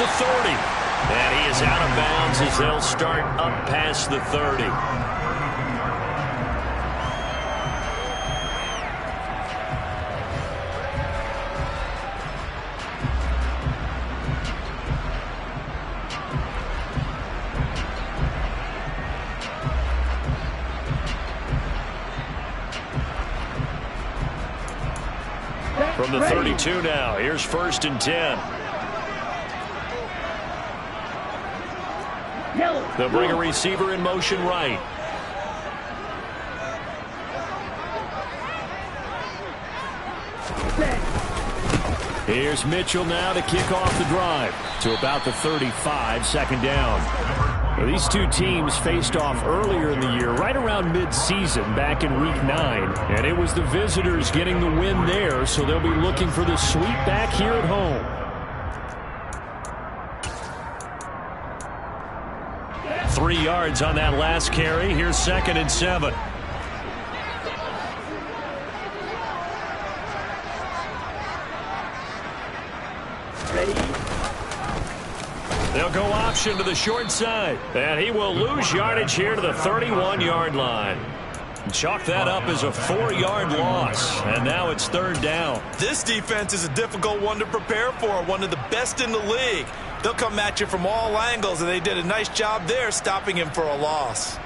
the 30. And he is out of bounds as they'll start up past the 30. From the 32 now, here's 1st and 10. They'll bring a receiver in motion right. Here's Mitchell now to kick off the drive to about the 35, 2nd down. Well, these two teams faced off earlier in the year, right around mid-season, back in Week 9. And it was the visitors getting the win there, so they'll be looking for the sweep back here at home. Three yards on that last carry. Here's 2nd and 7. They'll go option to the short side. And he will lose yardage here to the 31-yard line. Chalk that up as a 4-yard loss. And now it's 3rd down. This defense is a difficult one to prepare for. One of the best in the league. They'll come at you from all angles, and they did a nice job there stopping him for a loss.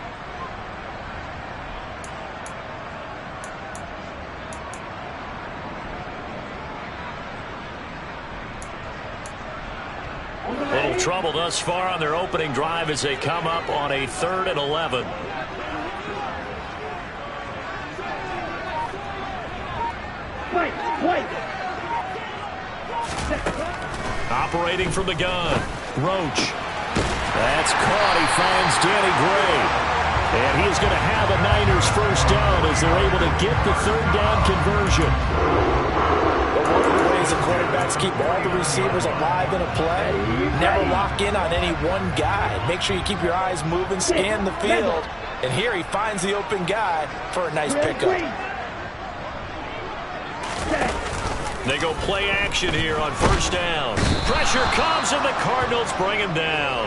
Little trouble thus far on their opening drive as they come up on a 3rd and 11. Operating from the gun, Roach. That's caught. He finds Danny Gray. And he is going to have a Niners 1st down as they're able to get the 3rd down conversion. One of the ways the quarterbacks keep all the receivers alive in a play, never lock in on any one guy. Make sure you keep your eyes moving, scan the field. And here he finds the open guy for a nice pickup. They go play action here on 1st down. Pressure comes and the Cardinals bring him down.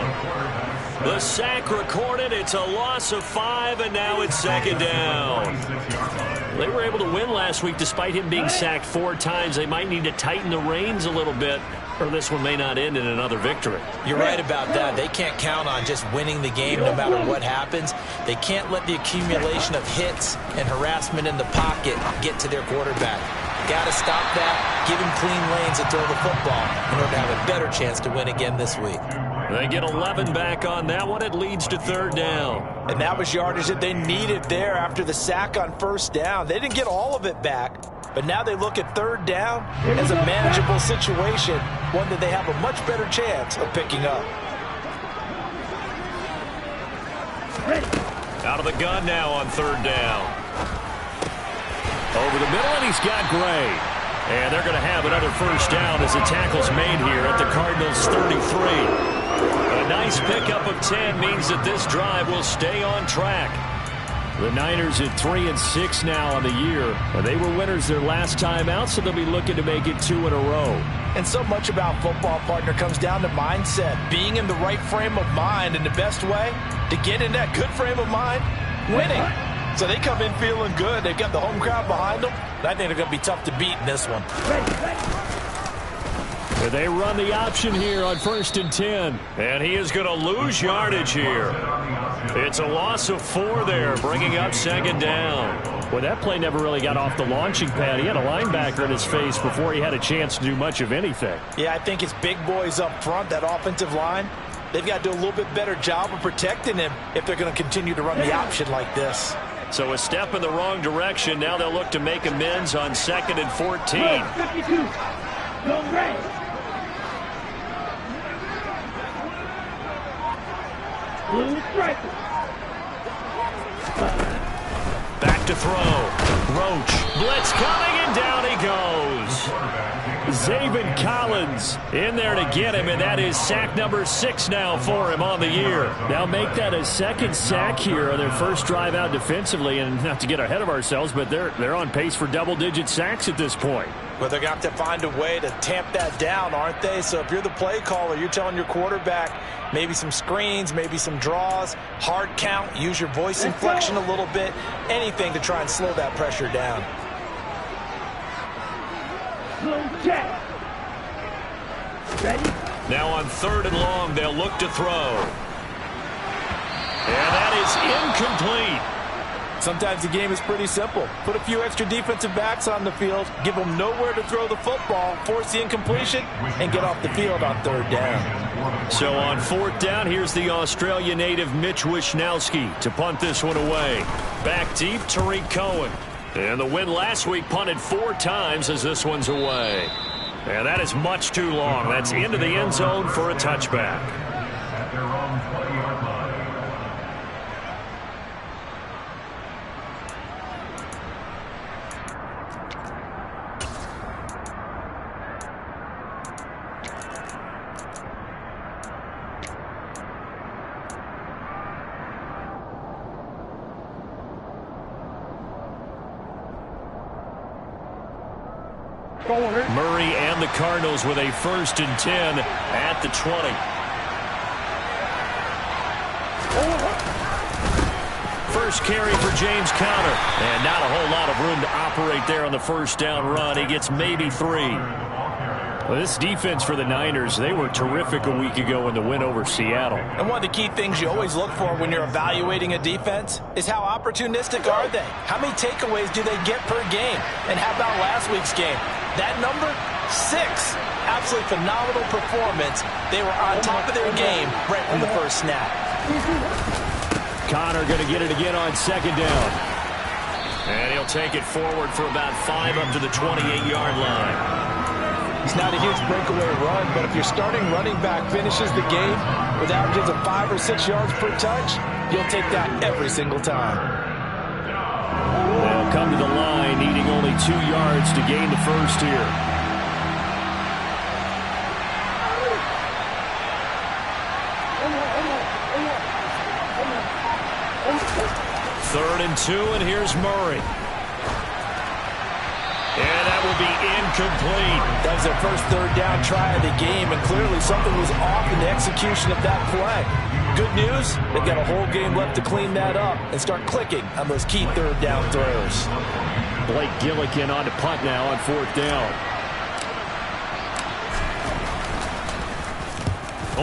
The sack recorded. It's a loss of 5, and now it's 2nd down. They were able to win last week despite him being sacked 4 times. They might need to tighten the reins a little bit, or this one may not end in another victory. You're right about that. They can't count on just winning the game no matter what happens. They can't let the accumulation of hits and harassment in the pocket get to their quarterback. Got to stop that, give him clean lanes and throw the football in order to have a better chance to win again this week. They get 11 back on that one. It leads to 3rd down. And that was yardage that they needed there after the sack on 1st down. They didn't get all of it back, but now they look at 3rd down as a manageable situation, one that they have a much better chance of picking up. Out of the gun now on 3rd down. Over the middle, and he's got Gray. And they're going to have another 1st down as the tackle's made here at the Cardinals' 33. A nice pickup of 10 means that this drive will stay on track. The Niners at 3-6 now on the year. They were winners their last time out, so they'll be looking to make it 2 in a row. And so much about football, partner, comes down to mindset. Being in the right frame of mind, and the best way to get in that good frame of mind, winning. So they come in feeling good. They've got the home crowd behind them. I think they're going to be tough to beat in this one. They run the option here on 1st and 10. And he is going to lose yardage here. It's a loss of 4 there, bringing up 2nd down. Well, that play never really got off the launching pad. He had a linebacker in his face before he had a chance to do much of anything. Yeah, I think it's big boys up front, that offensive line. They've got to do a little bit better job of protecting him if they're going to continue to run the option like this. So a step in the wrong direction. Now they'll look to make amends on 2nd and 14. 52. Go Gray. Blue striker. Back to throw. Roach. Blitz coming, and down he goes. Zaven Collins in there to get him, and that is sack number 6 now for him on the year. Now make that a 2nd sack here on their first drive out defensively, and not to get ahead of ourselves, but they're on pace for double-digit sacks at this point. Well, they're going to have to find a way to tamp that down, aren't they? So if you're the play caller, you're telling your quarterback maybe some screens, maybe some draws, hard count, use your voice inflection a little bit, anything to try and slow that pressure down. Check. Ready? Now on 3rd and long, they'll look to throw. And that is incomplete. Sometimes the game is pretty simple. Put a few extra defensive backs on the field, give them nowhere to throw the football, force the incompletion, and get off the field on 3rd down. So on 4th down, here's the Australia native Mitch Wishnowsky to punt this one away. Back deep, Tariq Cohen. And the win last week punted 4 times as this one's away. And that is much too long. That's into the end zone for a touchback. Murray and the Cardinals with a 1st and 10 at the 20. First carry for James Conner. And not a whole lot of room to operate there on the 1st down run. He gets maybe 3. Well, this defense for the Niners, they were terrific a week ago in the win over Seattle. And one of the key things you always look for when you're evaluating a defense is how opportunistic are they? How many takeaways do they get per game? And how about last week's game? That number, 6. Absolutely phenomenal performance. They were on top of their game right from the first snap. Conner going to get it again on 2nd down. And he'll take it forward for about 5 up to the 28-yard line. It's not a huge breakaway run, but if your starting running back finishes the game with averages of 5 or 6 yards per touch, you'll take that every single time. They'll come to the line, needing only 2 yards to gain the first here. Third and 2, and here's Murray. And that will be incomplete. That was their first 3rd down try of the game, and clearly something was off in the execution of that play. Good news, they've got a whole game left to clean that up and start clicking on those key 3rd down throws. Blake Gillikin on to punt now on 4th down.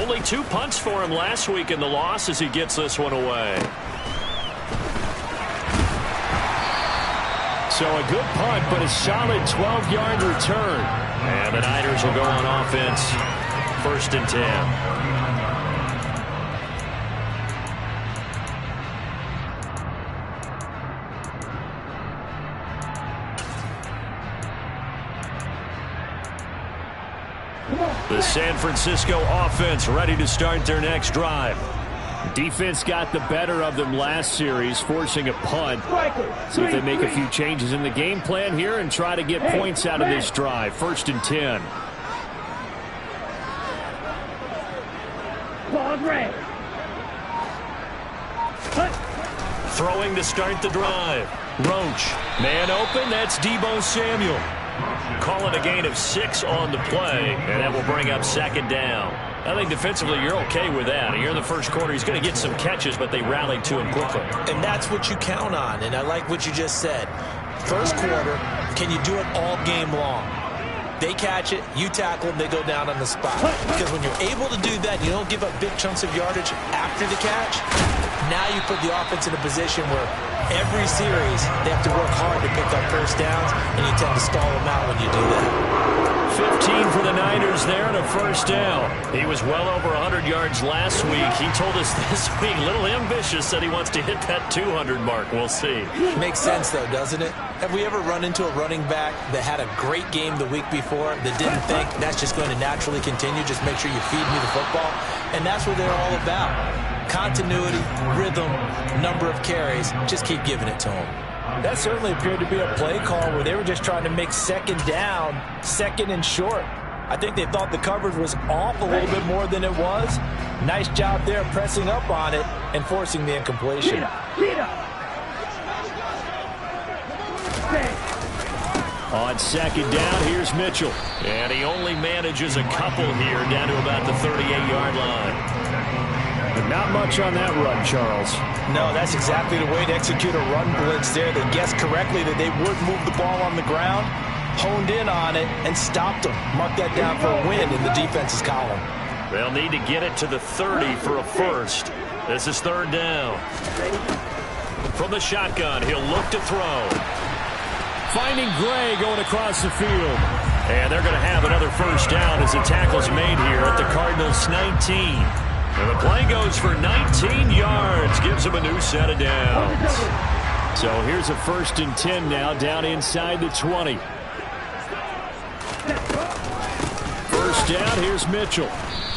Only 2 punts for him last week in the loss as he gets this one away. So a good punt, but a solid 12-yard return. And the Niners will go on offense. 1st and 10. The San Francisco offense ready to start their next drive. Defense got the better of them last series, forcing a punt. See if they make a few changes in the game plan here and try to get points out of this drive. 1st and 10. Throwing to start the drive. Roach. Man open, that's Deebo Samuel. Calling a gain of 6 on the play, and that will bring up 2nd down. I think defensively you're okay with that. Here in the first quarter, he's going to get some catches, but they rallied to him quickly. And that's what you count on, and I like what you just said. First quarter, can you do it all game long? They catch it, you tackle them, they go down on the spot. Because when you're able to do that, you don't give up big chunks of yardage after the catch. Now you put the offense in a position where every series they have to work hard to pick up 1st downs, and you tend to stall them out when you do that. 15 for the Niners there and a 1st down. He was well over 100 yards last week. He told us this week, a little ambitious, said he wants to hit that 200 mark. We'll see. Makes sense, though, doesn't it? Have we ever run into a running back that had a great game the week before that didn't think that's just going to naturally continue? Just make sure you feed me the football. And that's what they're all about. Continuity, rhythm, number of carries. Just keep giving it to them. That certainly appeared to be a play call where they were just trying to make 2nd down, 2nd and short. I think they thought the coverage was off a little bit more than it was. Nice job there pressing up on it and forcing the incompletion. On second down, here's Mitchell. And he only manages a couple here down to about the 38-yard line. But not much on that run, Charles. No, that's exactly the way to execute a run blitz there. They guessed correctly that they would move the ball on the ground, honed in on it, and stopped them. Mark that down for a win in the defense's column. They'll need to get it to the 30 for a first. This is third down. From the shotgun, he'll look to throw. Finding Gray going across the field. And they're going to have another first down as the tackle's made here at the Cardinals' 19. And the play goes for 19 yards. Gives them a new set of downs. So here's a 1st and 10 now down inside the 20. First down, here's Mitchell.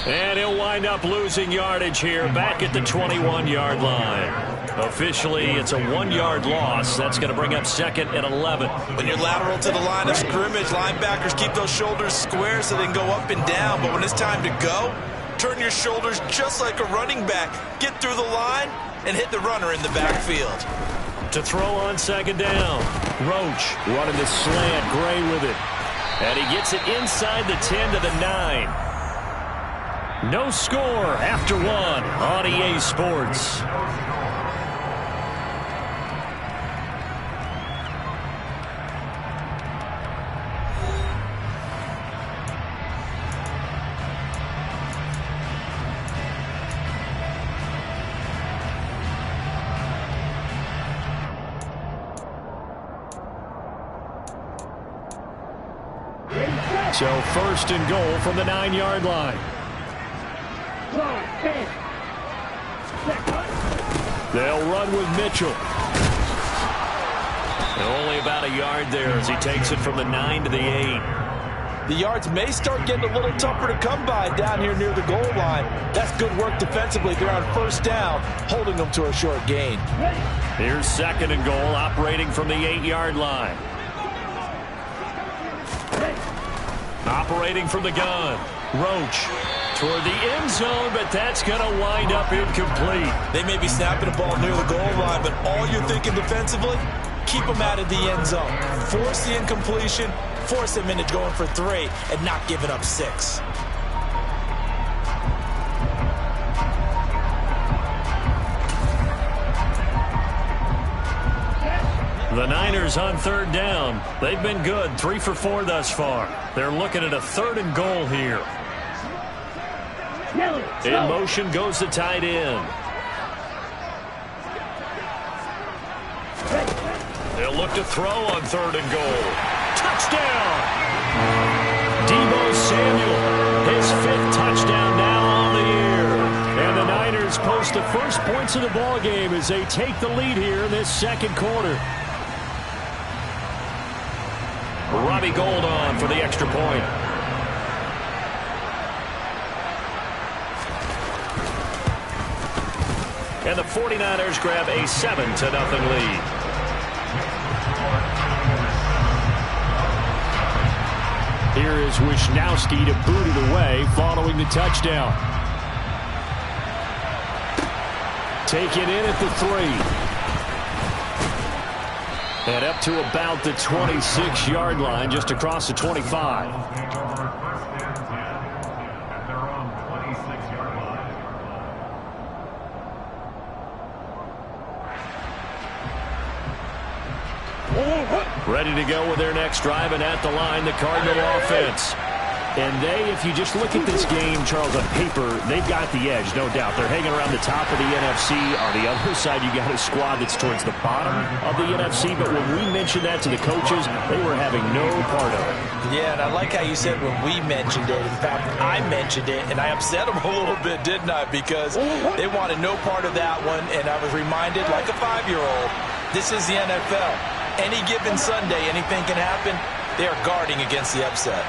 And he'll wind up losing yardage here back at the 21-yard line. Officially, it's a 1-yard loss. That's going to bring up 2nd and 11. When you're lateral to the line of scrimmage, linebackers keep those shoulders square so they can go up and down. But when it's time to go, turn your shoulders just like a running back. Get through the line and hit the runner in the backfield. To throw on second down. Roach running the slant. Gray with it. And he gets it inside the 10 to the 9. No score after 1 on EA Sports. So 1st and goal from the 9-yard line. They'll run with Mitchell. And only about a yard there as he takes it from the 9 to the 8. The yards may start getting a little tougher to come by down here near the goal line. That's good work defensively. They're on first down, holding them to a short gain. Here's 2nd and goal, operating from the 8-yard line. Operating from the gun. Roach toward the end zone, but that's going to wind up incomplete. They may be snapping the ball near the goal line, but all you're thinking defensively, keep them out of the end zone. Force the incompletion, force them into going for 3, and not giving up 6. The Niners on third down. They've been good, 3 for 4 thus far. They're looking at a 3rd and goal here. In motion goes the tight end. They'll look to throw on 3rd and goal. Touchdown! Deebo Samuel, his 5th touchdown now on the year. And the Niners post the first points of the ball game as they take the lead here in this 2nd quarter. Robbie Gould on for the extra point. And the 49ers grab a 7-0 lead. Here is Wisnowski to boot it away following the touchdown. Take it in at the 3. And up to about the 26-yard line, just across the 25. Ready to go with their next drive, and at the line, the Cardinal offense. And if you just look at this game, Charles, on paper, they've got the edge, no doubt. They're hanging around the top of the NFC. On the other side, you got a squad that's towards the bottom of the NFC. But when we mentioned that to the coaches, they were having no part of it. Yeah, and I like how you said when we mentioned it. In fact, I mentioned it, and I upset them a little bit, didn't I? Because they wanted no part of that one, and I was reminded, like a 5-year-old, this is the NFL. Any given Sunday, anything can happen. They are guarding against the upset.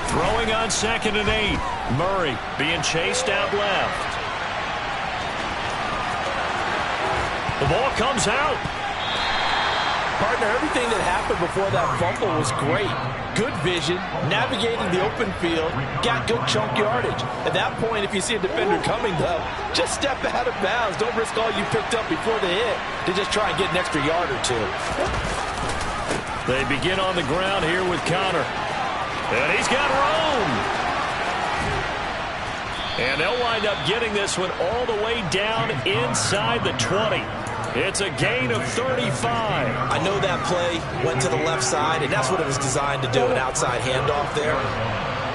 Throwing on 2nd and 8. Murray being chased out left. The ball comes out. Partner, everything that happened before that fumble was great. Good vision, navigating the open field, got good chunk yardage. At that point, if you see a defender coming, though, just step out of bounds. Don't risk all you picked up before the hit to just try and get an extra yard or 2. They begin on the ground here with Connor. And he's got room. And they'll wind up getting this one all the way down inside the 20. It's a gain of 35. I know that play went to the left side, and that's what it was designed to do, an outside handoff there.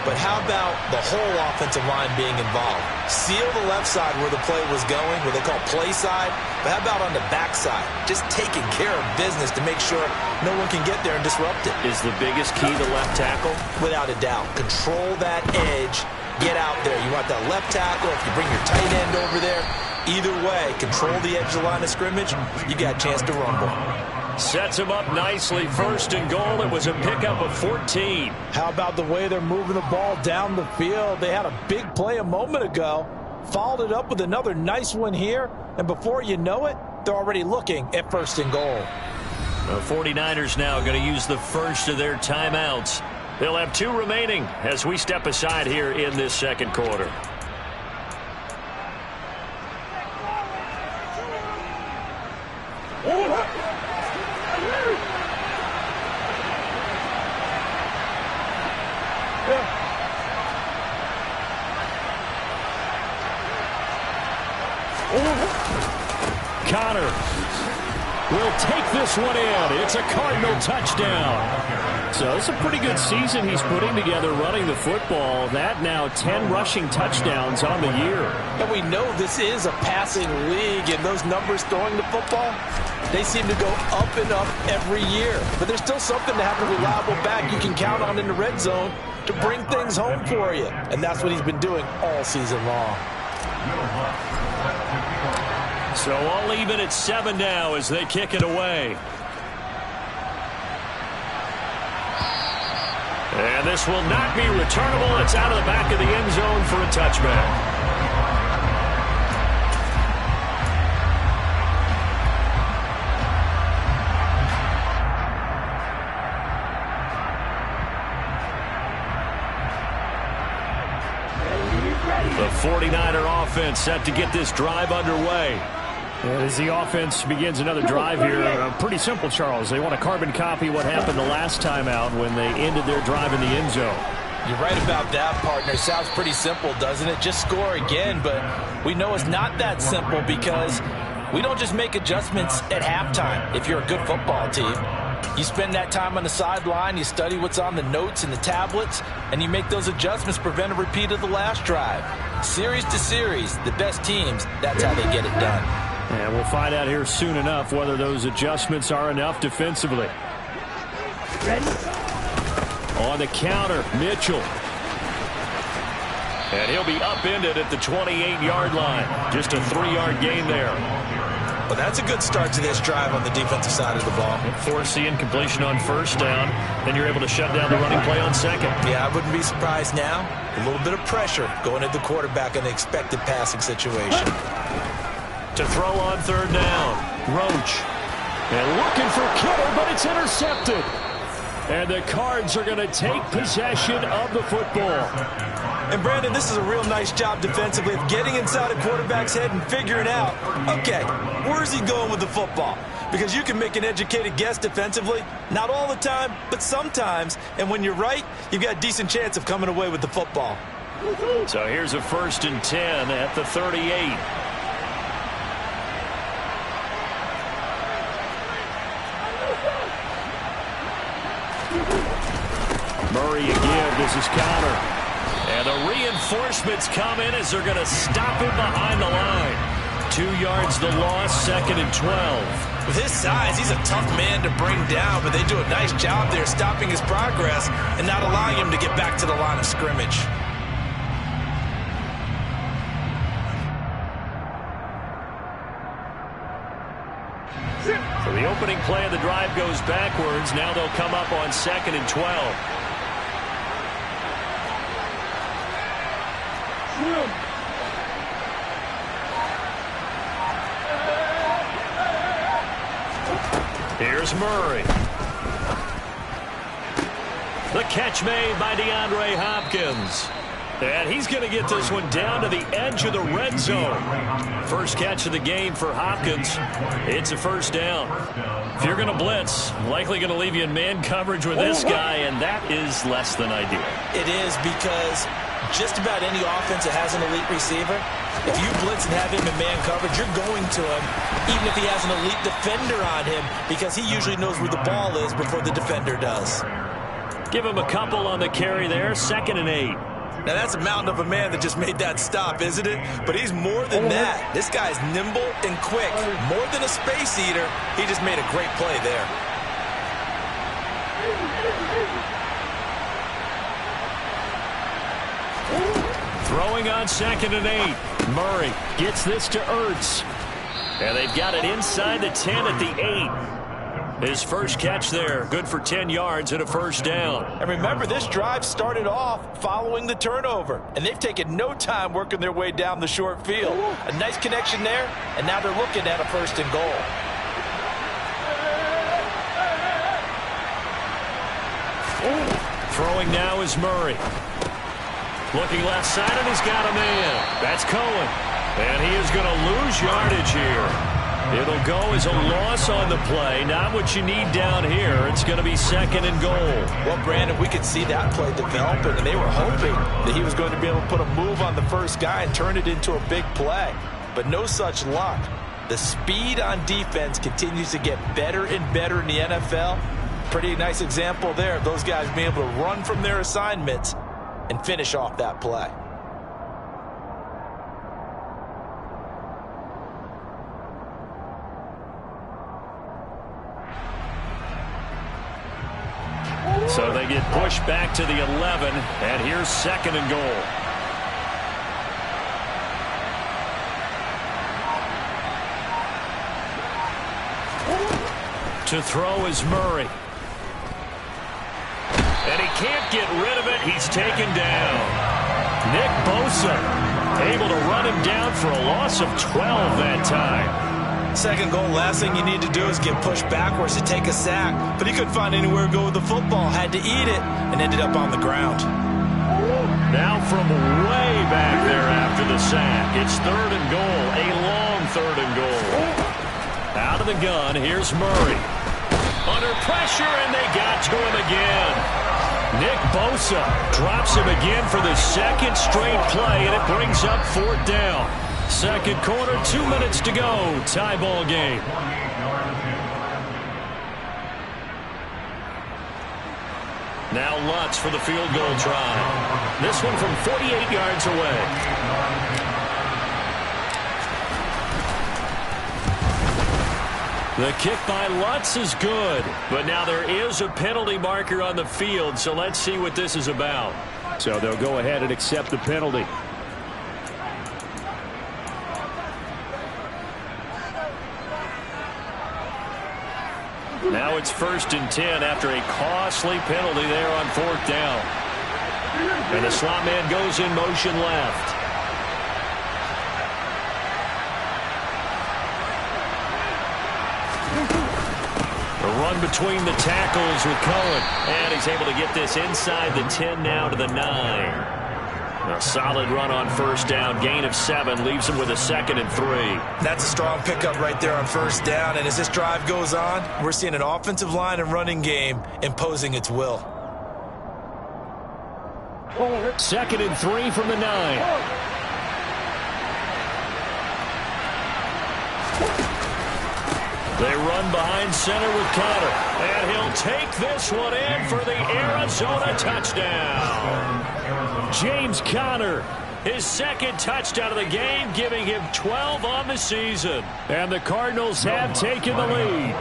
But how about the whole offensive line being involved? Seal the left side where the play was going, what they call play side. But how about on the back side? Just taking care of business to make sure no one can get there and disrupt it. Is the biggest key the left tackle? Without a doubt. Control that edge. Get out there. You want that left tackle. If you bring your tight end over there, either way, control the edge of the line of scrimmage, you got a chance to rumble. Sets him up nicely. First and goal. It was a pickup of 14. How about the way they're moving the ball down the field? They had a big play a moment ago, followed it up with another nice one here, and before you know it, they're already looking at first and goal. The 49ers now going to use the first of their timeouts. They'll have 2 remaining as we step aside here in this second quarter. Connor will take this one in. It's a Cardinal touchdown. So it's a pretty good season he's putting together running the football. That now 10 rushing touchdowns on the year. And we know this is a passing league, and those numbers throwing the football, they seem to go up and up every year. But there's still something to have a reliable back you can count on in the red zone to bring things home for you. And that's what he's been doing all season long. So all even at 7 now as they kick it away. And this will not be returnable. It's out of the back of the end zone for a touchback. The 49er offense set to get this drive underway. As the offense begins another drive here, pretty simple, Charles. They want to carbon copy what happened the last time out when they ended their drive in the end zone. You're right about that, partner. Sounds pretty simple, doesn't it? Just score again, but we know it's not that simple because we don't just make adjustments at halftime if you're a good football team. You spend that time on the sideline, you study what's on the notes and the tablets, and you make those adjustments to prevent a repeat of the last drive. Series to series, the best teams, that's how they get it done. And we'll find out here soon enough whether those adjustments are enough defensively. Ready? On the counter, Mitchell. And he'll be upended at the 28-yard line. Just a 3-yard gain there. Well, that's a good start to this drive on the defensive side of the ball. Force the incompletion on first down. Then you're able to shut down the running play on second. Yeah, I wouldn't be surprised now. A little bit of pressure going at the quarterback in the expected passing situation. To throw on third down, Roach. And looking for Kittle, but it's intercepted. And the Cards are going to take possession of the football. And Brandon, this is a real nice job defensively of getting inside a quarterback's head and figuring out, okay, where's he going with the football? Because you can make an educated guess defensively, not all the time, but sometimes. And when you're right, you've got a decent chance of coming away with the football. So here's a 1st and 10 at the 38. Murray again. This is Connor. And the reinforcements come in as they're going to stop him behind the line. 2 yards the loss, 2nd and 12. With his size, he's a tough man to bring down, but they do a nice job there stopping his progress and not allowing him to get back to the line of scrimmage. So the opening play of the drive goes backwards. Now they'll come up on 2nd and 12. Here's Murray. The catch made by DeAndre Hopkins. And he's going to get this one down to the edge of the red zone. First catch of the game for Hopkins. It's a first down. If you're going to blitz, likely going to leave you in man coverage with this guy, and that is less than ideal. It is, because just about any offense that has an elite receiver, if you blitz and have him in man coverage, you're going to him, even if he has an elite defender on him, because he usually knows where the ball is before the defender does. Give him a couple on the carry there, 2nd and 8. Now, that's a mountain of a man that just made that stop, isn't it? But he's more than that. This guy's nimble and quick. More than a space eater, he just made a great play there. Throwing on 2nd and 8. Murray gets this to Ertz. And they've got it inside the 10 at the 8. His first catch there, good for 10 yards and a first down. And remember, this drive started off following the turnover, and they've taken no time working their way down the short field. A nice connection there, and now they're looking at a 1st and goal. Throwing now is Murray. Looking left side, and he's got a man. That's Cohen. And he is going to lose yardage here. It'll go as a loss on the play. Not what you need down here. It's going to be 2nd and goal. Well, Brandon, we could see that play developing, and they were hoping that he was going to be able to put a move on the first guy and turn it into a big play. But no such luck. The speed on defense continues to get better and better in the NFL. Pretty nice example there of those guys being able to run from their assignments and finish off that play. So they get pushed back to the 11, and here's 2nd and goal. To throw is Murray. And he can't get rid of it. He's taken down. Nick Bosa able to run him down for a loss of 12 that time. 2nd goal, last thing you need to do is get pushed backwards to take a sack. But he couldn't find anywhere to go with the football. Had to eat it and ended up on the ground. Now from way back there after the sack. It's 3rd and goal. A long 3rd and goal. Out of the gun, here's Murray. Under pressure, and they got to him again. Nick Bosa drops him again for the 2nd straight play, and it brings up 4th down. 2nd quarter, 2 minutes to go. Tie ball game. Now Lutz for the field goal try. This one from 48 yards away. The kick by Lutz is good, but now there is a penalty marker on the field, so let's see what this is about. So they'll go ahead and accept the penalty. Now it's 1st and 10 after a costly penalty there on 4th down. And the slot man goes in motion left. A run between the tackles with Cohen. And he's able to get this inside the 10 now to the 9. A solid run on 1st down. Gain of 7 leaves him with a 2nd and 3. That's a strong pickup right there on 1st down. And as this drive goes on, we're seeing an offensive line and running game imposing its will. 2nd and 3 from the 9. They run behind center with Conner. And he'll take this one in for the Arizona touchdown. James Conner, his 2nd touchdown of the game, giving him 12 on the season. And the Cardinals have taken the lead.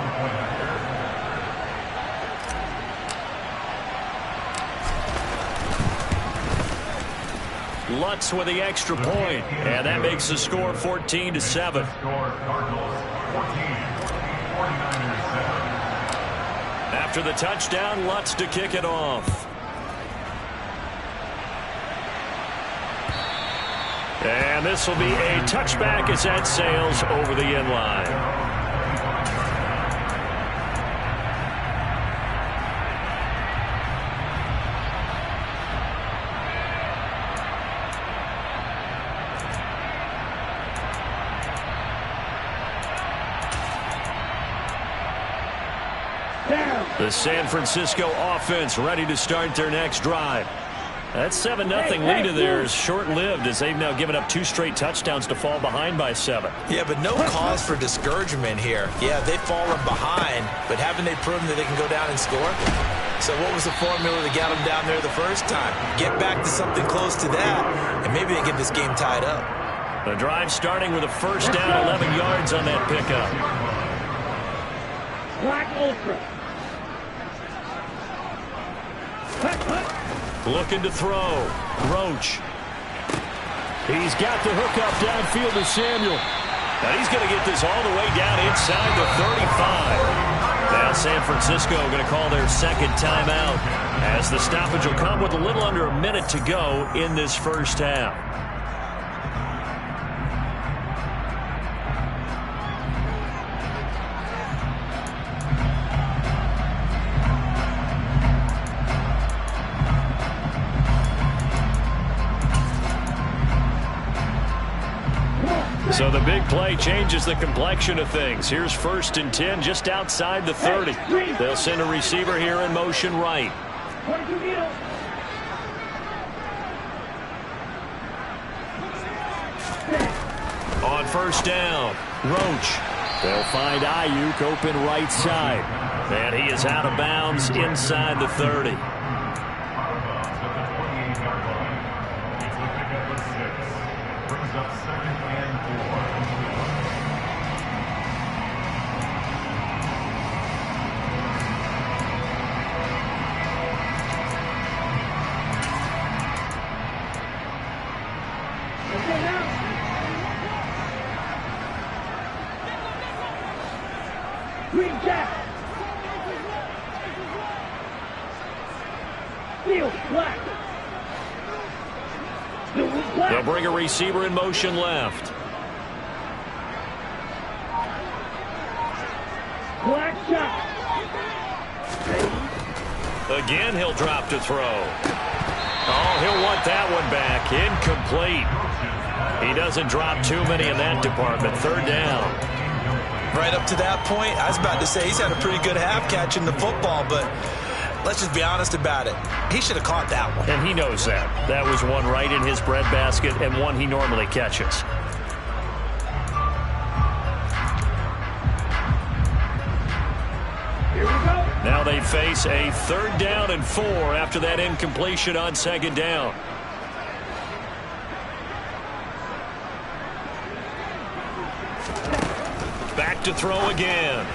Lutz with the extra point, and that makes the score 14-7. After the touchdown, Lutz to kick it off. And this will be a touchback as that sails over the end line. The San Francisco offense ready to start their next drive. That 7-0 lead of theirs short-lived as they've now given up 2 straight touchdowns to fall behind by 7. Yeah, but no cause for discouragement here. Yeah, they've fallen behind, but haven't they proven that they can go down and score? So what was the formula that got them down there the first time? Get back to something close to that, and maybe they get this game tied up. The drive starting with a first down, 11 yards on that pickup. Black Ultra. Looking to throw. Roach. He's got the hook up downfield to Samuel. Now he's going to get this all the way down inside the 35. Now San Francisco going to call their second timeout as the stoppage will come with a little under a minute to go in this first half. So the big play changes the complexion of things. Here's 1st and 10 just outside the 30. They'll send a receiver here in motion right. On first down, Roach. They'll find Ayuk open right side. And he is out of bounds inside the 30. Green Jack. Steel black. They'll bring a receiver in motion left. Black shot. Again, he'll drop to throw. Oh, he'll want that one back. Incomplete. He doesn't drop too many in that department. 3rd down. Right up to that point, I was about to say he's had a pretty good half catching the football, but let's just be honest about it. He should have caught that one. And he knows that. That was one right in his breadbasket and one he normally catches. Here we go. Now they face a 3rd down and 4 after that incompletion on 2nd down. Back to throw again.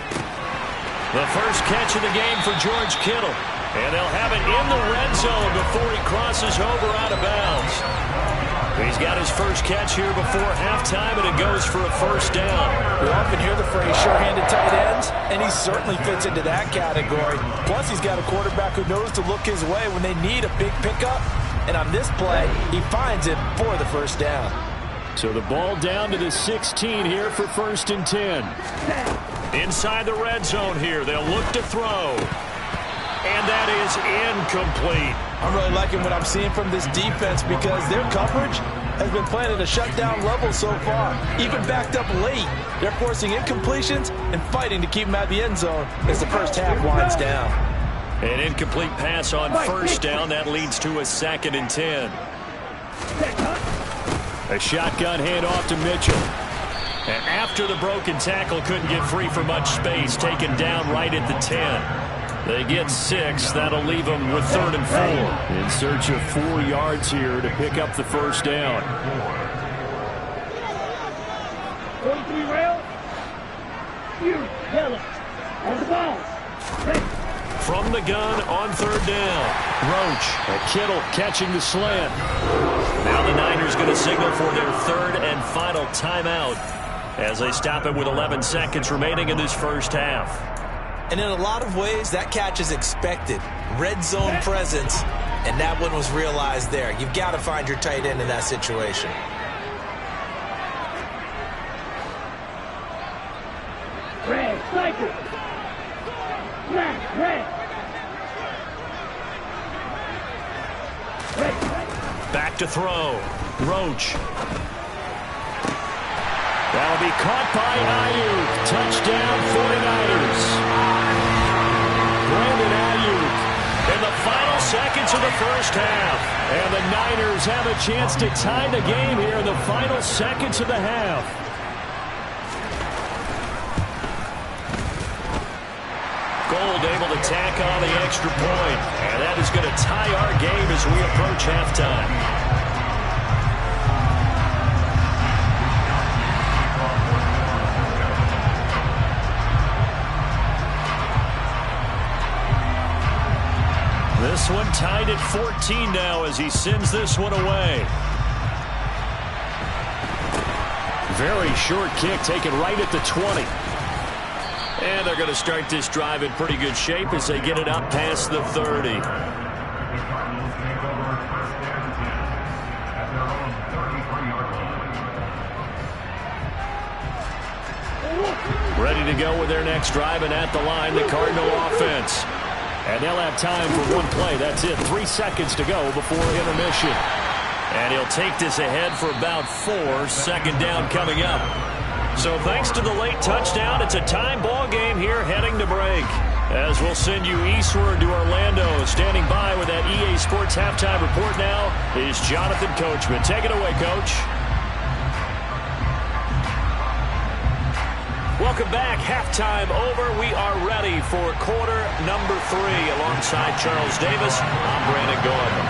The first catch of the game for George Kittle. And they'll have it in the red zone before he crosses over out of bounds. He's got his first catch here before halftime, and it goes for a first down. We often hear the phrase sure-handed tight ends, and he certainly fits into that category. Plus, he's got a quarterback who knows to look his way when they need a big pickup. And on this play, he finds it for the first down. So the ball down to the 16 here for 1st and 10. Inside the red zone here, they'll look to throw. And that is incomplete. I'm really liking what I'm seeing from this defense because their coverage has been playing at a shutdown level so far. Even backed up late, they're forcing incompletions and fighting to keep them out of the end zone as the first half winds down. An incomplete pass on first down. That leads to a 2nd and 10. A shotgun handoff to Mitchell. And after the broken tackle, couldn't get free for much space. Taken down right at the 10. They get 6. That'll leave them with 3rd and 4. In search of 4 yards here to pick up the first down. 43 rail. You, yellow. On the ball. From the gun on 3rd down. Roach. Kittle catching the slant. Now the Niners going to signal for their 3rd and final timeout as they stop it with 11 seconds remaining in this first half. And in a lot of ways, that catch is expected. Red zone presence, and that one was realized there. You've got to find your tight end in that situation. Red, cycle. Black, red. Back to throw. Roach. That'll be caught by Ayuk. Touchdown 49ers. Brandon first half. And the Niners have a chance to tie the game here in the final seconds of the half. Gold able to tack on the extra point. And that is going to tie our game as we approach halftime. This one tied at 14 now as he sends this one away. Very short kick taken right at the 20. And they're going to start this drive in pretty good shape as they get it up past the 30. Ready to go with their next drive, and at the line, the Cardinal offense. And they'll have time for one play. That's it. 3 seconds to go before intermission. And he'll take this ahead for about 4. Second down coming up. So thanks to the late touchdown, it's a time ball game here heading to break. As we'll send you eastward to Orlando. Standing by with that EA Sports halftime report now is Jonathan Coachman. Take it away, Coach. Welcome back. Halftime over. We are ready for quarter number 3. Alongside Charles Davis, I'm Brandon Gaudin.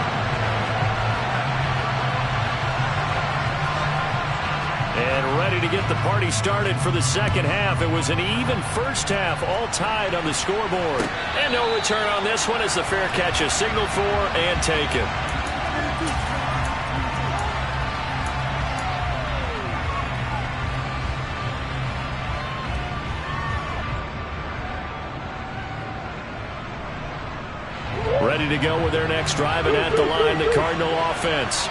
And ready to get the party started for the second half. It was an even first half, all tied on the scoreboard. And no return on this one as the fair catch is signaled for and taken. Ready to go with their next drive, and at the line, the Cardinal offense.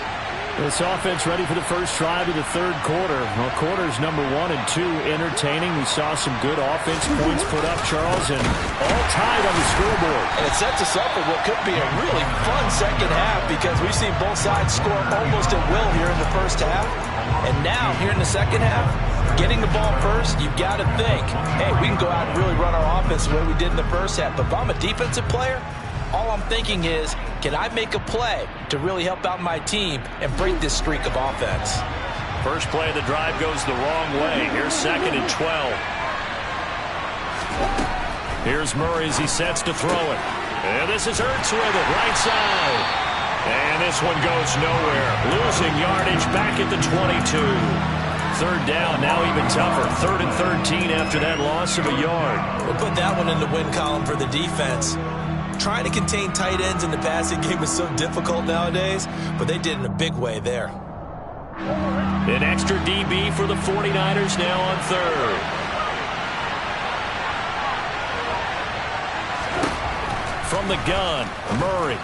This offense ready for the first drive of the third quarter. Well, quarters number 1 and 2 entertaining. We saw some good offense points put up, Charles, and all tied on the scoreboard. And it sets us up for what could be a really fun second half because we've seen both sides score almost at will here in the first half. And now, here in the second half, getting the ball first, you've got to think, hey, we can go out and really run our offense the way we did in the first half. But if I'm a defensive player, all I'm thinking is, can I make a play to really help out my team and break this streak of offense? First play of the drive goes the wrong way. Here's 2nd and 12. Here's Murray as he sets to throw it. And this is Ertz with it, right side. And this one goes nowhere. Losing yardage back at the 22. Third down, now even tougher. 3rd and 13 after that loss of a yard. We'll put that one in the win column for the defense. Trying to contain tight ends in the passing game is so difficult nowadays, but they did in a big way there. An extra DB for the 49ers now on 3rd. From the gun, Murray.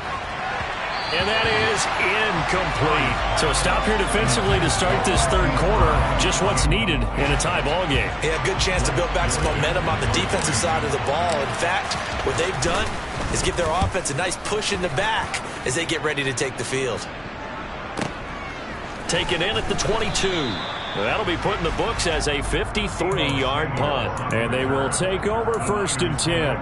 And that is incomplete. So a stop here defensively to start this third quarter. Just what's needed in a tie ball game. Yeah, good chance to build back some momentum on the defensive side of the ball. In fact, what they've done is give their offense a nice push in the back as they get ready to take the field. Taken in at the 22. That'll be put in the books as a 53-yard punt. And they will take over 1st and 10.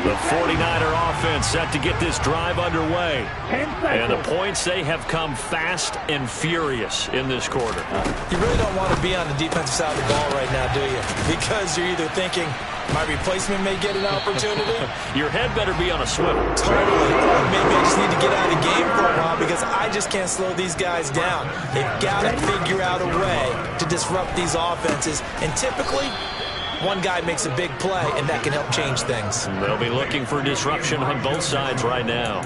The 49er offense set to get this drive underway. And the points, they have come fast and furious in this quarter. You really don't want to be on the defensive side of the ball right now, do you? Because you're either thinking, my replacement may get an opportunity. Your head better be on a swivel. Totally. Maybe I just need to get out of the game for a while because I just can't slow these guys down. They've got to figure out a way to disrupt these offenses. And typically, one guy makes a big play, and that can help change things. They'll be looking for disruption on both sides right now.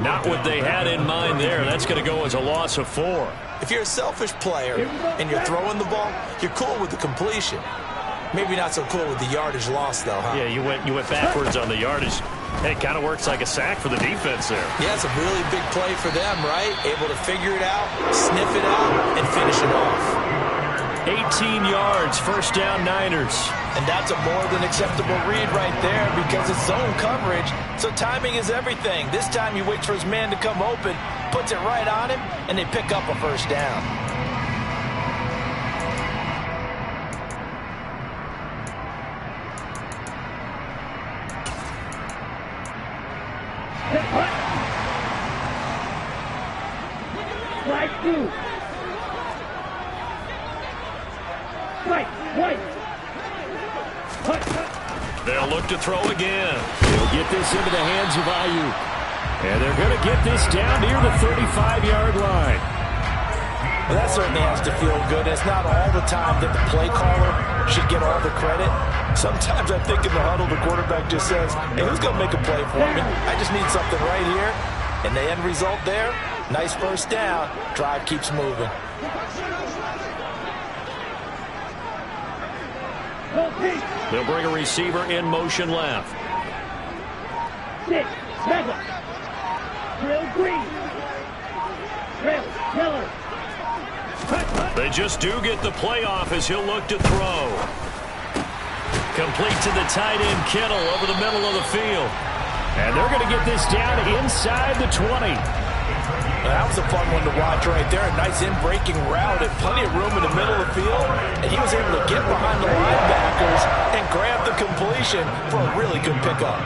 Not what they had in mind there. That's going to go as a loss of 4. If you're a selfish player and you're throwing the ball, you're cool with the completion. Maybe not so cool with the yardage loss, though, huh? Yeah, you went backwards on the yardage. Hey, it kind of works like a sack for the defense there. Yeah, it's a really big play for them, right? Able to figure it out, sniff it out, and finish it off. 18 yards, first down Niners. And that's a more than acceptable read right there because it's zone coverage, so timing is everything. This time he waits for his man to come open, puts it right on him, and they pick up a first down. Strike two. Strike, white. They'll look to throw again. They'll get this into the hands of Ayuk. And they're going to get this down near the 35-yard line. Well, that certainly has to feel good. It's not all the time that the play caller should get all the credit. Sometimes I think in the huddle, the quarterback just says, hey, who's going to make a play for me? I just need something right here. And the end result there, nice first down. Drive keeps moving. They'll bring a receiver in motion left. 6, Mega. Drill green. Drill, Miller. They just do get the playoff as he'll look to throw. Complete to the tight end Kittle over the middle of the field. And they're going to get this down inside the 20. That was a fun one to watch right there. A nice in-breaking route and plenty of room in the middle of the field. And he was able to get behind the linebackers and grab the completion for a really good pickup.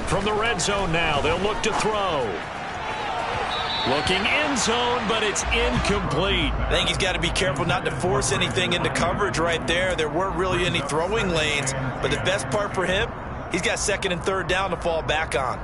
From the red zone now, they'll look to throw. Looking end zone, but it's incomplete. I think he's got to be careful not to force anything into coverage right there. There weren't really any throwing lanes, but the best part for him, he's got second and third down to fall back on.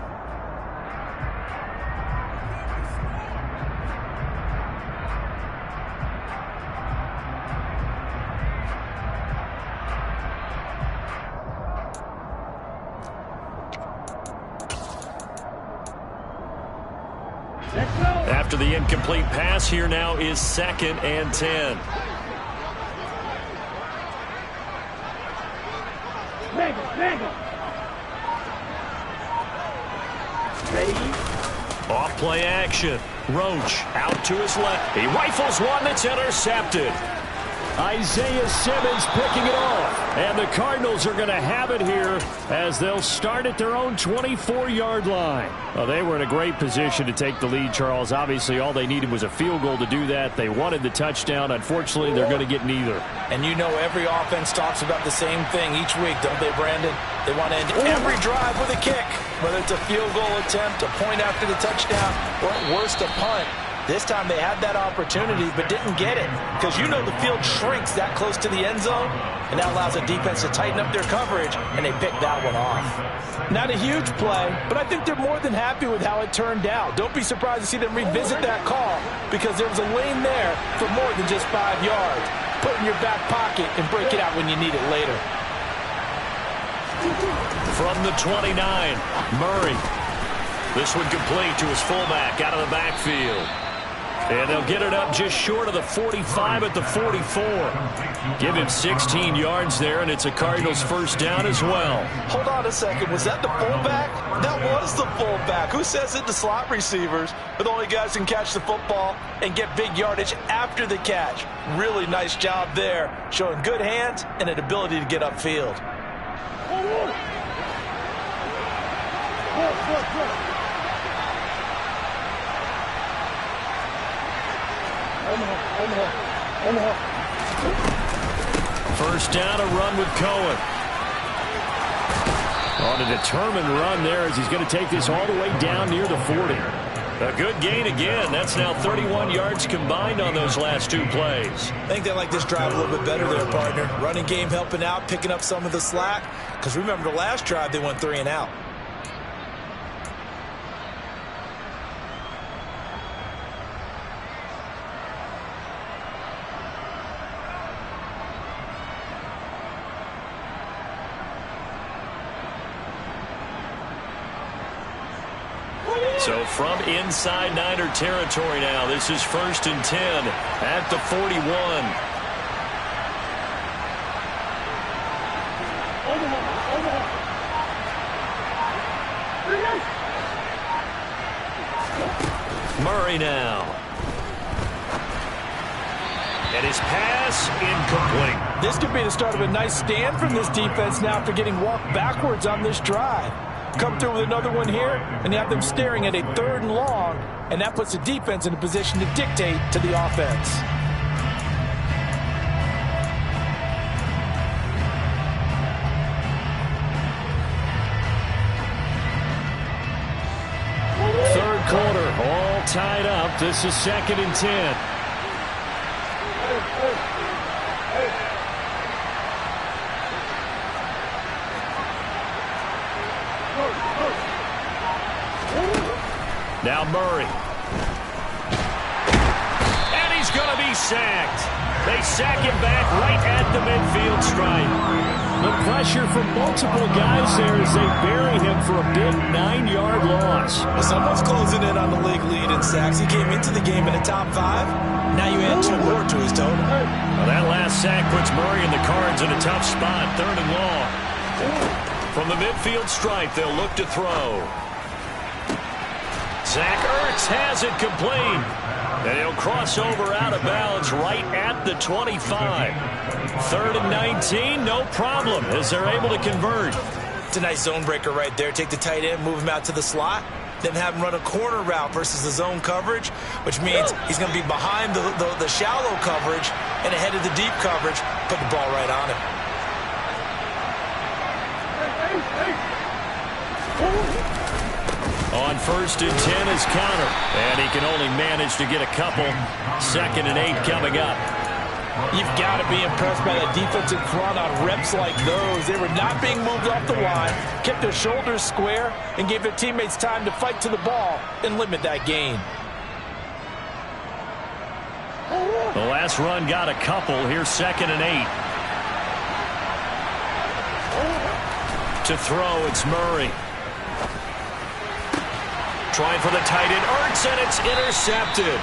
After the incomplete pass, here now is 2nd and 10. Mega. Ready? Off play action. Roach out to his left. He rifles one that's intercepted. Isaiah Simmons picking it off. And the Cardinals are going to have it here as they'll start at their own 24-yard line. Well, they were in a great position to take the lead, Charles. Obviously, all they needed was a field goal to do that. They wanted the touchdown. Unfortunately, they're going to get neither. And you know every offense talks about the same thing each week, don't they, Brandon? They want to end every drive with a kick, whether it's a field goal attempt, a point after the touchdown, or at worst, a punt. This time they had that opportunity but didn't get it because you know the field shrinks that close to the end zone, and that allows the defense to tighten up their coverage, and they picked that one off. Not a huge play, but I think they're more than happy with how it turned out. Don't be surprised to see them revisit that call because there was a lane there for more than just 5 yards. Put it in your back pocket and break it out when you need it later. From the 29, Murray. This one complete to his fullback out of the backfield. And they'll get it up just short of the 45 at the 44. Give him 16 yards there, and it's a Cardinals first down as well. Hold on a second. Was that the fullback? That was the fullback. Who says it to slot receivers? But the only guys who can catch the football and get big yardage after the catch. Really nice job there, showing good hands and an ability to get upfield. First down, a run with Cohen. On a determined run there as he's going to take this all the way down near the 40. A good gain again. That's now 31 yards combined on those last 2 plays. I think they like this drive a little bit better there, partner. Running game helping out, picking up some of the slack. Because remember, the last drive, they went 3 and out. So from inside Niner territory now, this is 1st and 10 at the 41. Murray now. And his pass incomplete. This could be the start of a nice stand from this defense now after getting walked backwards on this drive. Come through with another one here, and you have them staring at a 3rd and long, and that puts the defense in a position to dictate to the offense. Third quarter, all tied up. This is 2nd and 10. Now Murray. And he's going to be sacked. They sack him back right at the midfield stripe. The pressure from multiple guys there as they bury him for a big 9-yard loss. Well, someone's closing in on the league lead in sacks. He came into the game in the top 5. Now you add 2 more to his total. Well, that last sack puts Murray and the Cards in a tough spot. 3rd and long. From the midfield stripe, they'll look to throw. Zach Ertz has it complete. And he'll cross over out of bounds right at the 25. 3rd and 19, no problem, as they're able to convert. It's a nice zone breaker right there. Take the tight end, move him out to the slot, then have him run a corner route versus the zone coverage, which means he's going to be behind the shallow coverage and ahead of the deep coverage. Put the ball right on him. On 1st and 10 is Conner, and he can only manage to get a couple. 2nd and 8 coming up. You've got to be impressed by that defensive front on reps like those. They were not being moved off the line, kept their shoulders square, and gave their teammates time to fight to the ball and limit that gain. The last run got a couple. Here's 2nd and 8. To throw, it's Murray. Trying for the tight end, Ertz, and it's intercepted.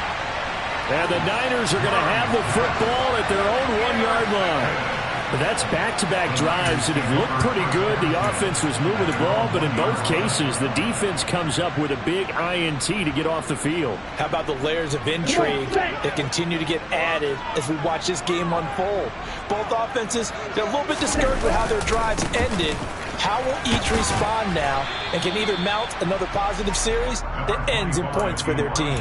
And the Niners are going to have the football at their own 1-yard line. But that's back-to-back drives that have looked pretty good. The offense was moving the ball, but in both cases, the defense comes up with a big INT to get off the field. How about the layers of intrigue that continue to get added as we watch this game unfold? Both offenses, they're a little bit discouraged with how their drives ended. How will each respond now and can either mount another positive series that ends in points for their team?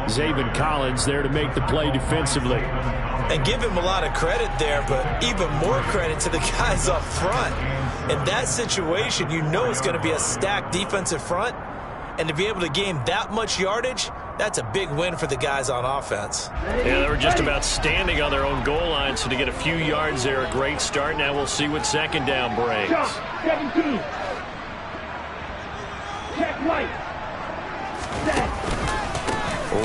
Zaven Collins there to make the play defensively. And give him a lot of credit there, but even more credit to the guys up front. In that situation, you know it's going to be a stacked defensive front. And to be able to gain that much yardage, that's a big win for the guys on offense. Yeah, they were just about standing on their own goal line, so to get a few yards there, a great start. Now we'll see what 2nd down brings. 17. Check right. Set.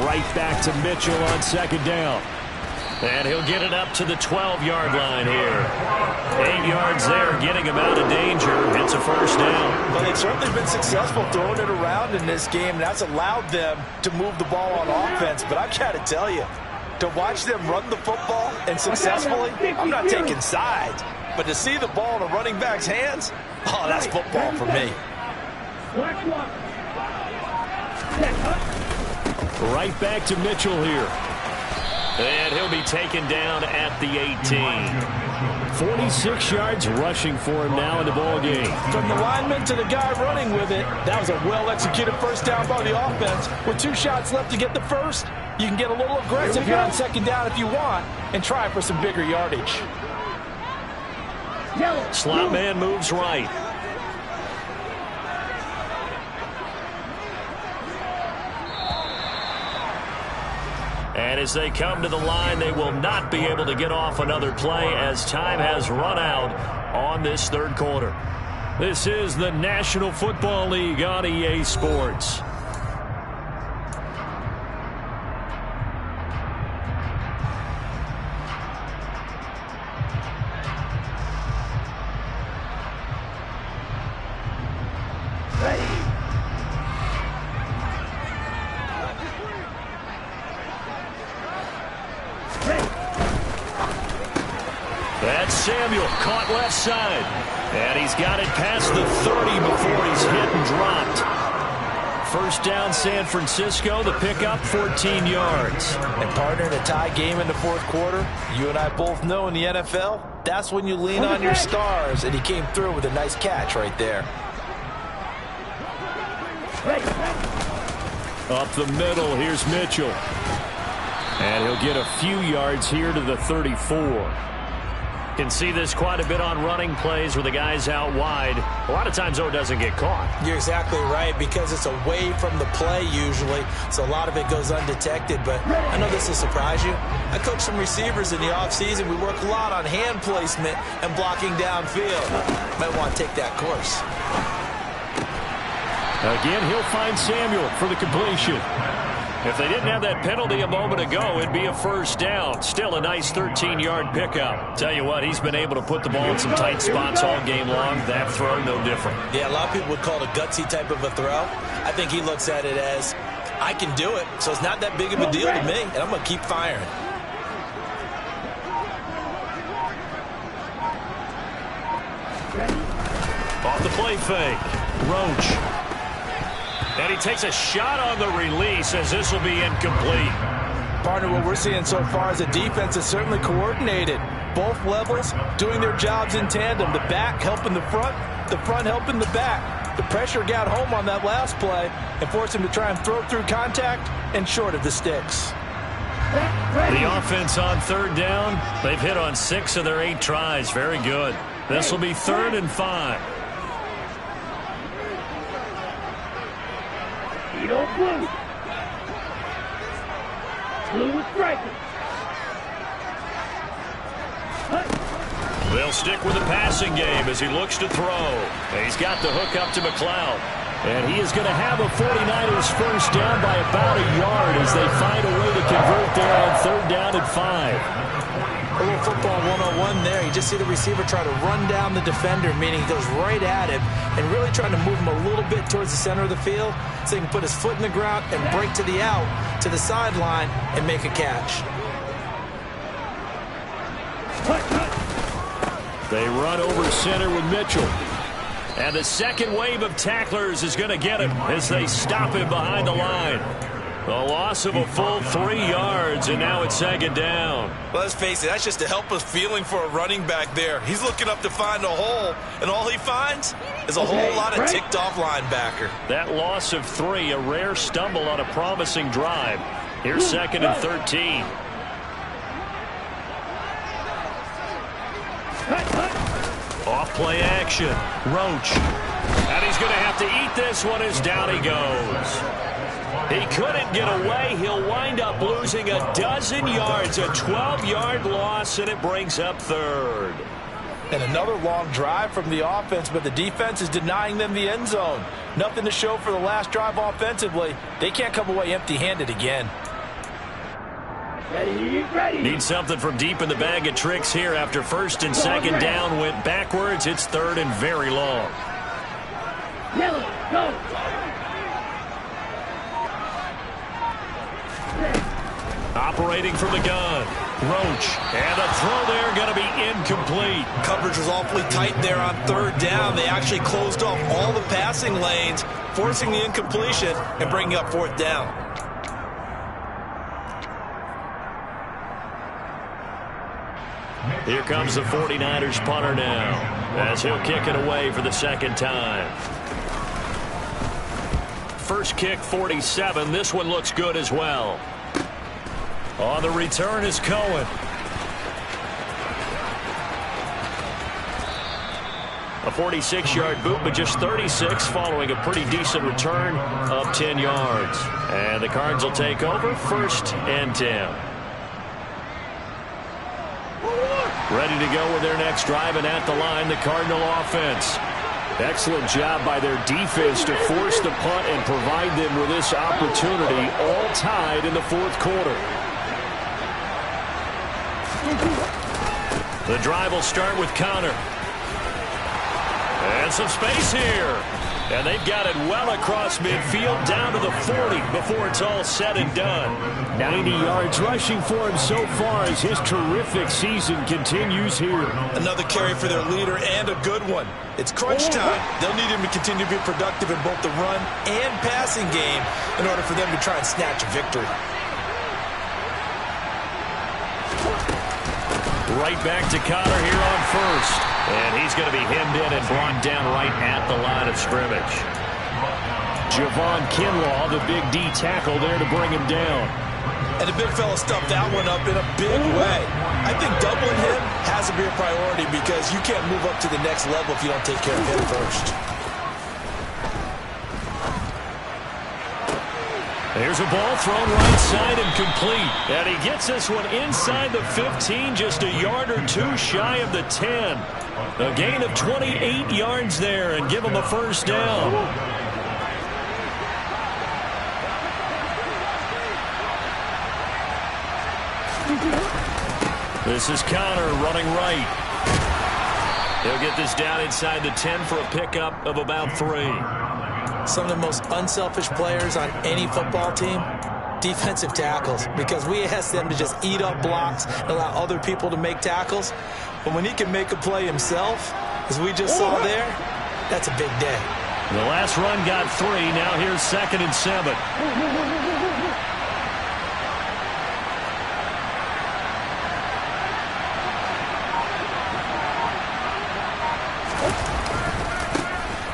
Right back to Mitchell on 2nd down. And he'll get it up to the 12-yard line here. 8 yards there, getting him out of danger. It's a 1st down. Well, they've certainly been successful throwing it around in this game, and that's allowed them to move the ball on offense. But I've got to tell you, to watch them run the football and successfully, I'm not taking sides. But to see the ball in a running back's hands, oh, that's football for me. Right back to Mitchell here. And he'll be taken down at the 18. 46 yards rushing for him now in the ball game. From the lineman to the guy running with it, that was a well-executed 1st down by the offense. With 2 shots left to get the first, you can get a little aggressive here on 2nd down if you want and try for some bigger yardage. Slot man moves right. And as they come to the line, they will not be able to get off another play as time has run out on this 3rd quarter. This is the National Football League on EA Sports. That's Samuel, caught left side. And he's got it past the 30 before he's hit and dropped. 1st down San Francisco. The pickup, 14 yards. And partner, in a tie game in the fourth quarter, you and I both know in the NFL, that's when you lean on your stars, and he came through with a nice catch right there. Up the middle, here's Mitchell. And he'll get a few yards here to the 34. Can see this quite a bit on running plays where the guy's out wide. A lot of times, though, it doesn't get caught. You're exactly right, because it's away from the play usually, so a lot of it goes undetected. But I know this will surprise you. I coach some receivers in the offseason. We work a lot on hand placement and blocking downfield. Might want to take that course. Again, he'll find Samuel for the completion. If they didn't have that penalty a moment ago, it'd be a first down. Still a nice 13-yard pickup. Tell you what, he's been able to put the ball in some tight spots all game long. That throw, no different. Yeah, a lot of people would call it a gutsy type of a throw. I think he looks at it as, I can do it, so it's not that big of a deal to me, and I'm going to keep firing. Off the play fake. Roach. And he takes a shot on the release as this will be incomplete. Partner, what we're seeing so far is the defense is certainly coordinated. Both levels doing their jobs in tandem. The back helping the front helping the back. The pressure got home on that last play and forced him to try and throw through contact and short of the sticks. The offense on third down, they've hit on 6 of their 8 tries. Very good. This will be 3rd and 5. Blue. Blue is striking. They'll stick with the passing game as he looks to throw. And he's got the hook up to McLeod. And he is going to have a 49ers first down by about a yard as they find a way to convert there on 3rd down and 5. A little football 101 there. You just see the receiver try to run down the defender, meaning he goes right at him and really trying to move him a little bit towards the center of the field so he can put his foot in the ground and break to the out, to the sideline, and make a catch. They run over center with Mitchell. And the second wave of tacklers is going to get him as they stop him behind the line. A loss of a full 3 yards, and now it's 2nd down. Well, let's face it, that's just a helpless feeling for a running back there. He's looking up to find a hole, and all he finds is a whole lot of ticked-off linebacker. That loss of 3, a rare stumble on a promising drive. Here's 2nd and 13. Off play action. Roach. And he's going to have to eat this one as down he goes. He couldn't get away. He'll wind up losing a dozen yards, a 12-yard loss, and it brings up 3rd. And another long drive from the offense, but the defense is denying them the end zone. Nothing to show for the last drive offensively. They can't come away empty-handed again. Ready. Need something from deep in the bag of tricks here after 1st and 2nd down went backwards. It's 3rd and very long. Yellow, go. Operating from the gun. Roach. And a throw there going to be incomplete. Coverage was awfully tight there on 3rd down. They actually closed off all the passing lanes, forcing the incompletion and bringing up 4th down. Here comes the 49ers punter now as he'll kick it away for the 2nd time. First kick, 47. This one looks good as well. On the return is Cohen. A 46-yard boot, but just 36 following a pretty decent return of 10 yards. And the Cards will take over 1st and 10. Ready to go with their next drive, and at the line, the Cardinal offense. Excellent job by their defense to force the punt and provide them with this opportunity, all tied in the 4th quarter. The drive will start with Connor. And some space here. And they've got it well across midfield down to the 40 before it's all said and done. 90 yards rushing for him so far as his terrific season continues here. Another carry for their leader and a good one. It's crunch time. They'll need him to continue to be productive in both the run and passing game in order for them to try and snatch a victory. Right back to Connor here on first. And he's going to be hemmed in and brought down right at the line of scrimmage. Javon Kinlaw, the big D tackle there to bring him down. And the big fella stuffed that one up in a big way. I think doubling him has to be a priority because you can't move up to the next level if you don't take care of him first. There's a ball thrown right side and complete. And he gets this one inside the 15, just a yard or two shy of the 10. A gain of 28 yards there and give him a first down. This is Connor running right. He'll get this down inside the 10 for a pickup of about 3. Some of the most unselfish players on any football team, defensive tackles, because we ask them to just eat up blocks and allow other people to make tackles. But when he can make a play himself, as we just saw there, that's a big day. The last run got 3. Now here's 2nd and 7.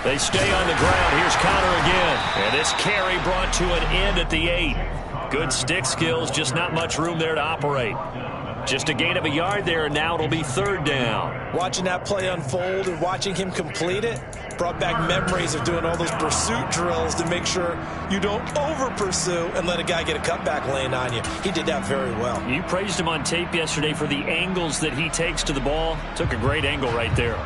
They stay on the ground. Here's Connor again. And this carry brought to an end at the 8. Good stick skills, just not much room there to operate. Just a gain of a yard there, and now it'll be 3rd down. Watching that play unfold and watching him complete it brought back memories of doing all those pursuit drills to make sure you don't over-pursue and let a guy get a cutback lane on you. He did that very well. You praised him on tape yesterday for the angles that he takes to the ball. Took a great angle right there.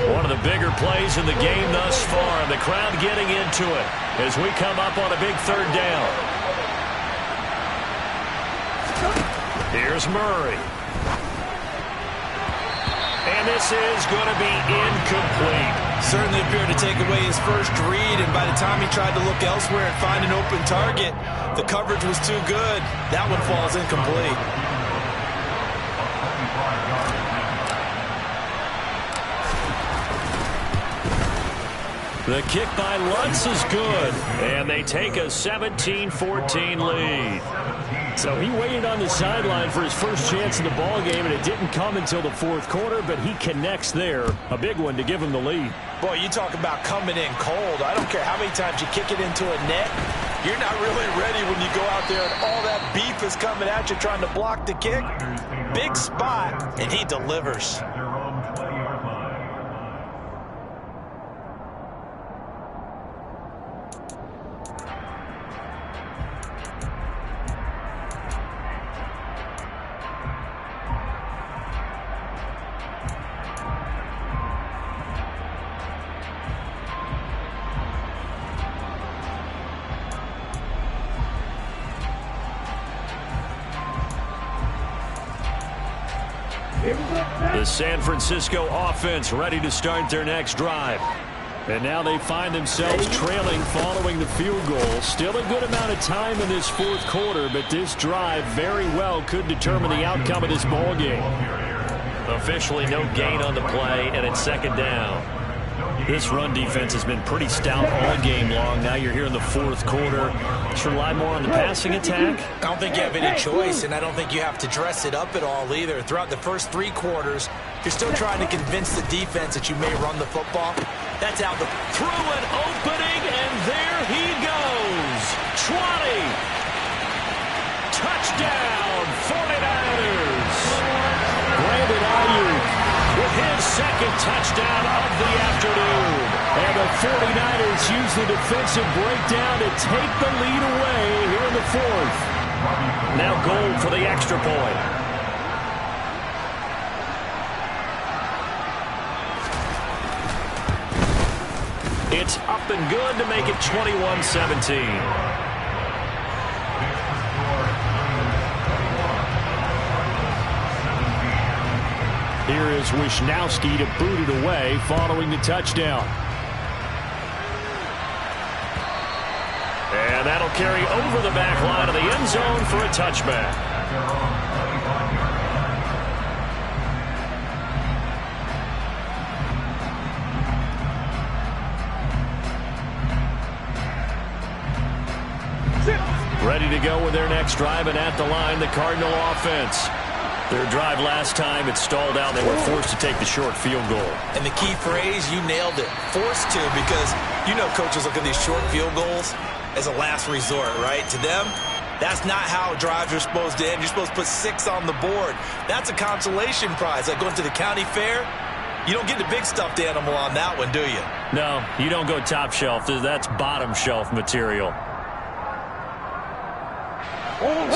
One of the bigger plays in the game thus far, and the crowd getting into it as we come up on a big 3rd down. Here's Murray. And this is going to be incomplete. Certainly appeared to take away his first read, and by the time he tried to look elsewhere and find an open target, the coverage was too good. That one falls incomplete. The kick by Lutz is good, and they take a 17-14 lead. So he waited on the sideline for his first chance in the ball game, and it didn't come until the 4th quarter, but he connects there. A big one to give him the lead. Boy, you talk about coming in cold. I don't care how many times you kick it into a net. You're not really ready when you go out there and all that beef is coming at you trying to block the kick. Big spot, and he delivers. The San Francisco offense ready to start their next drive. And now they find themselves trailing following the field goal. Still a good amount of time in this 4th quarter, but this drive very well could determine the outcome of this ball game. Officially no gain on the play, and it's 2nd down. This run defense has been pretty stout all game long. Now you're here in the 4th quarter. Should rely more on the passing attack? I don't think you have any choice, and I don't think you have to dress it up at all either. Throughout the first 3 quarters, you're still trying to convince the defense that you may run the football. That's out the... Through an opening, and there he goes. 20. Touchdown, 49ers. Brandon Ayuk with his 2nd touchdown of the afternoon. And the 49ers use the defensive breakdown to take the lead away here in the 4th. Now goal for the extra point. It's up and good to make it 21-17. Here is Wisnowski to boot it away following the touchdown. And that'll carry over the back line of the end zone for a touchback. Ready to go with their next drive, and at the line, the Cardinal offense. Their drive last time, it stalled out. They were forced to take the short field goal. And the key phrase, you nailed it, forced to, because you know coaches look at these short field goals as a last resort, right? To them, that's not how drives are supposed to end. You're supposed to put 6 on the board. That's a consolation prize. Like going to the county fair, you don't get the big stuffed animal on that one, do you? No, you don't go top shelf. That's bottom shelf material.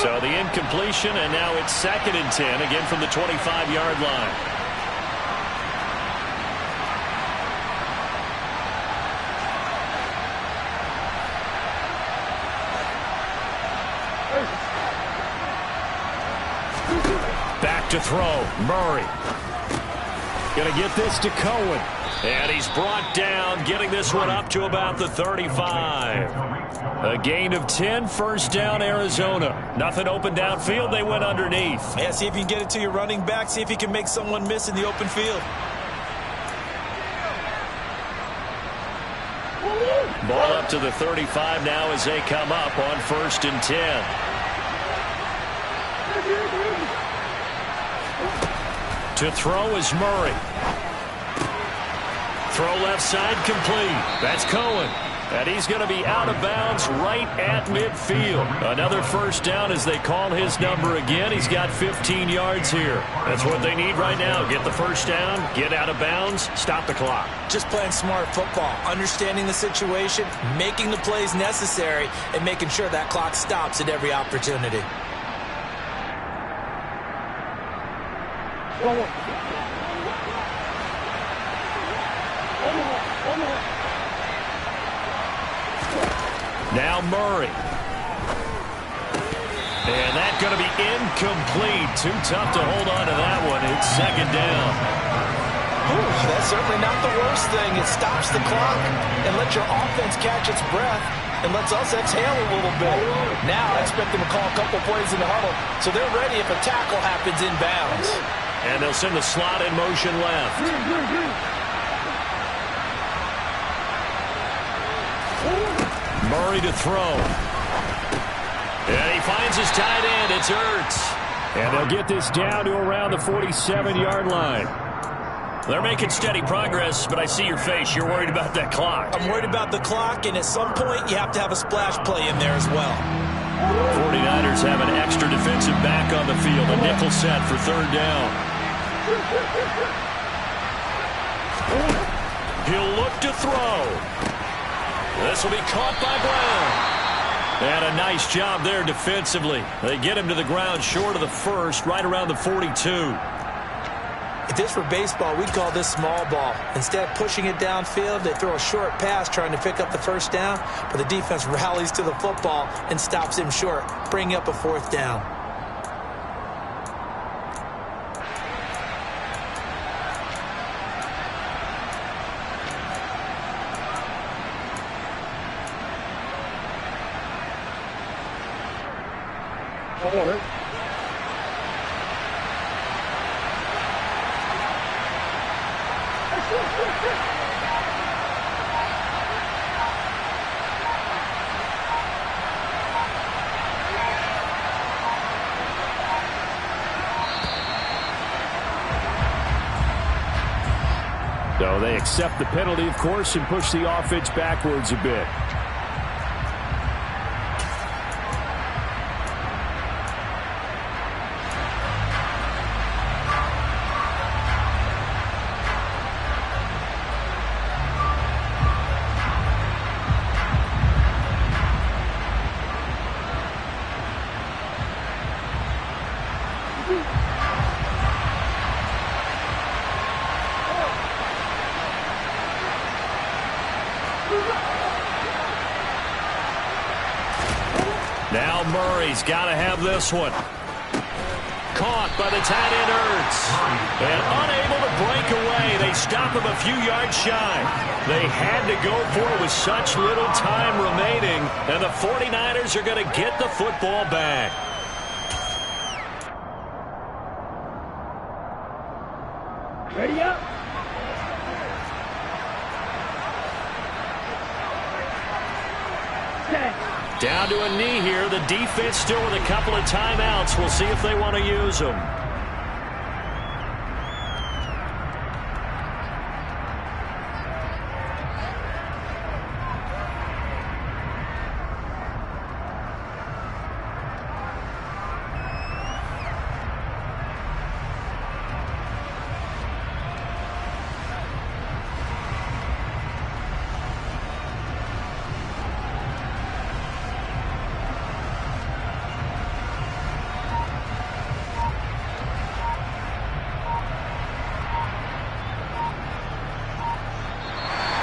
So the incompletion, and now it's 2nd and 10, again from the 25-yard line. Back to throw, Murray. Going to get this to Cohen. And he's brought down, getting this one up to about the 35. A gain of 10, first down, Arizona. Nothing open downfield, they went underneath. Yeah, see if you can get it to your running back. See if you can make someone miss in the open field. Ball up to the 35 now as they come up on 1st and 10. To throw is Murray. Throw left side complete. That's Cohen. And he's going to be out of bounds right at midfield. Another first down as they call his number again. He's got 15 yards here. That's what they need right now. Get the first down, get out of bounds, stop the clock. Just playing smart football, understanding the situation, making the plays necessary, and making sure that clock stops at every opportunity. Now Murray. And that's going to be incomplete. Too tough to hold on to that one. It's 2nd down. Ooh, that's certainly not the worst thing. It stops the clock and lets your offense catch its breath and lets us exhale a little bit. Now I expect them to call a couple plays in the huddle so they're ready if a tackle happens inbounds. And they'll send the slot in motion left. Murray to throw. And he finds his tight end. It's Ertz. And they'll get this down to around the 47-yard line. They're making steady progress, but I see your face. You're worried about that clock. I'm worried about the clock, and at some point you have to have a splash play in there as well. 49ers have an extra defensive back on the field. A nickel set for 3rd down. He'll look to throw. This will be caught by Brown. And a nice job there defensively. They get him to the ground short of the first, right around the 42. If this were baseball, we'd call this small ball. Instead of pushing it downfield, they throw a short pass trying to pick up the first down, but the defense rallies to the football and stops him short, bringing up a 4th down. So they accept the penalty, of course, and push the offense backwards a bit. Now Murray's got to have this one. caught by the tight end Ertz. And unable to break away, they stop him a few yards shy. They had to go for it with such little time remaining, and the 49ers are going to get the football back. Ready up. Set. Down to a knee here. The defense still with a couple of timeouts. We'll see if they want to use them.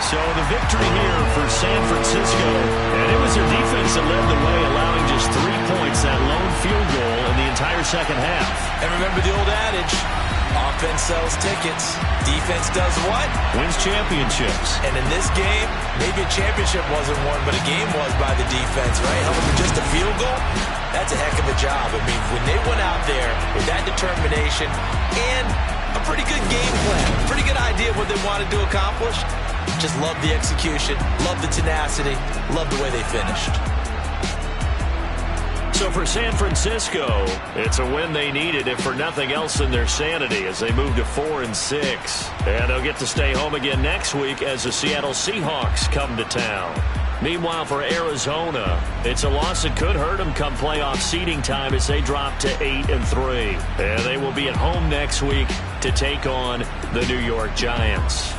So the victory here for San Francisco, and it was their defense that led the way, allowing just 3 points, that lone field goal in the entire second half. And remember the old adage, offense sells tickets, defense does what? Wins championships. And in this game, maybe a championship wasn't won, but a game was by the defense, right? Held them for just a field goal. That's a heck of a job. I mean, when they went out there with that determination and a pretty good game plan, pretty good idea of what they wanted to accomplish, just love the execution, love the tenacity, love the way they finished. So for San Francisco, it's a win they needed, if for nothing else than their sanity, as they move to 4-6. And they'll get to stay home again next week as the Seattle Seahawks come to town. Meanwhile, for Arizona, it's a loss that could hurt them come playoff seeding time as they drop to 8-3. And they will be at home next week to take on the New York Giants.